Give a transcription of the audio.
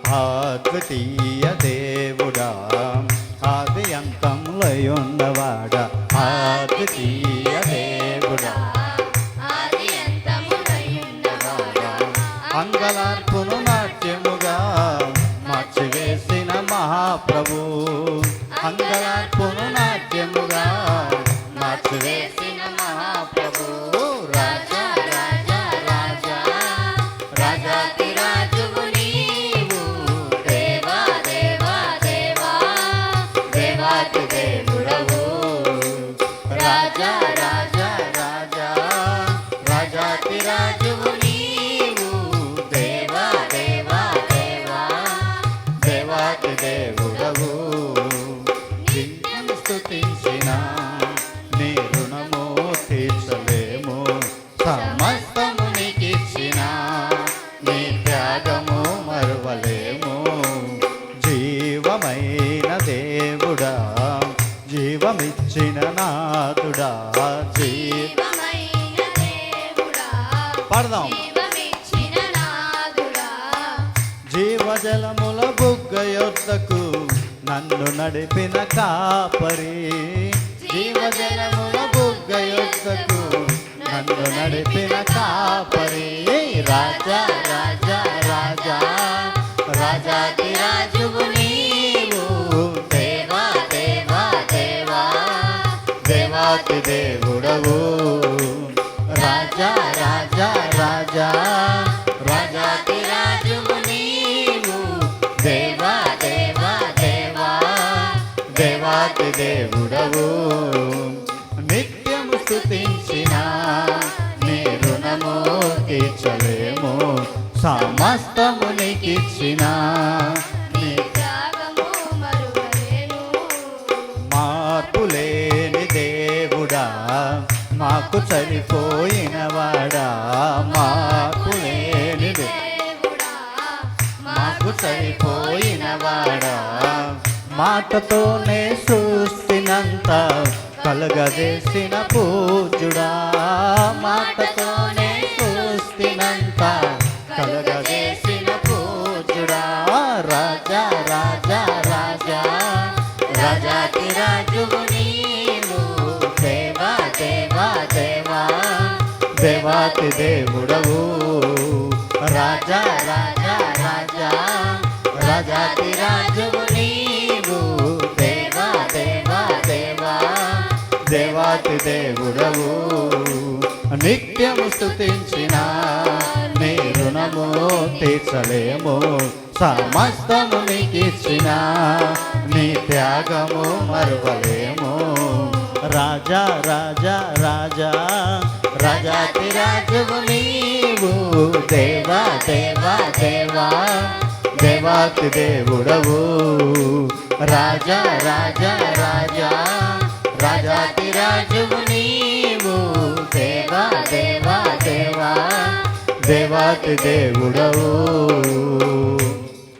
అద్వితీయ దేవుడా ఆది అంతంలో ఉన్నవాడా అద్వితీయ దేవుడా అంగలార్పును నాట్యముగా మార్చివేసిన మహాప్రభు అంగలార్పును నాట్యముగా మార్చివేసిన మహాప్రభు రాజా రాజా రాజా రాజాతి రాజువు నీవు దేవా దేవా దేవా దేవాతి దేవుడవు రాజా రాజా రాజా రాజాతి రాజువు నీవు దేవా దేవా దేవా దేవాతి దేవుడవు నిన్ను స్తుతించిన నీ రుణము తీర్చలేము సమస్తము నీకిచ్చిన నీ త్యాగము మరువలేము జీవమైన దేవుడా జీవమిచ్చిన నాదుడా పాడదాం జీవజలముల బుగ్గ యొద్దకు నన్ను నడిపిన కాపరి జీవజలముల బుగ్గ యొద్దకు నన్ను నడిపిన కాపరి రాజా రాజా రాజా రాజాతి రాజువు నీవు దేవా దేవా దేవా దేవాతి దేవుడవు రాజా రాజా రాజా రాజాతి రాజువు నీవు దేవా దేవా దేవా దేవాతి దేవుడవు నిత్యము స్తుతించిన నీ రుణము తీర్చలేము సమస్తము నీకిచ్చిన నీ త్యాగము మరువలేను మార్పులేని దేవుడా మాకు సరిపోయినవాడా మార్పులేని దేవుడా మాకు సరిపోయినవాడా మాటతోనే సృష్టినంత కలగజేసిన పూజుడా మాటతోనే సృష్టినంత కలగజేసిన పూజుడా రాజా రాజా రాజా రాజాతి రాజువు నీవు దేవా దేవా దేవా దేవాతి దేవుడవు రాజా రాజా రాజా రాజాతి రాజువు నీవు దేవా దేవా దేవా దేవాతి దేవుడవు నిత్యము స్తుతించిన నీ రుణము తీర్చలేము సమస్తము నీకిచ్చిన నీ త్యాగము మరువలేము రాజా రాజా రాజా రాజాతి రాజువు నీవు దేవా దేవా దేవా దేవాతి దేవుడవు రాజా రాజా రాజా రాజాతి రాజువు నీవు దేవా దేవా దేవా దేవాతి దేవుడవు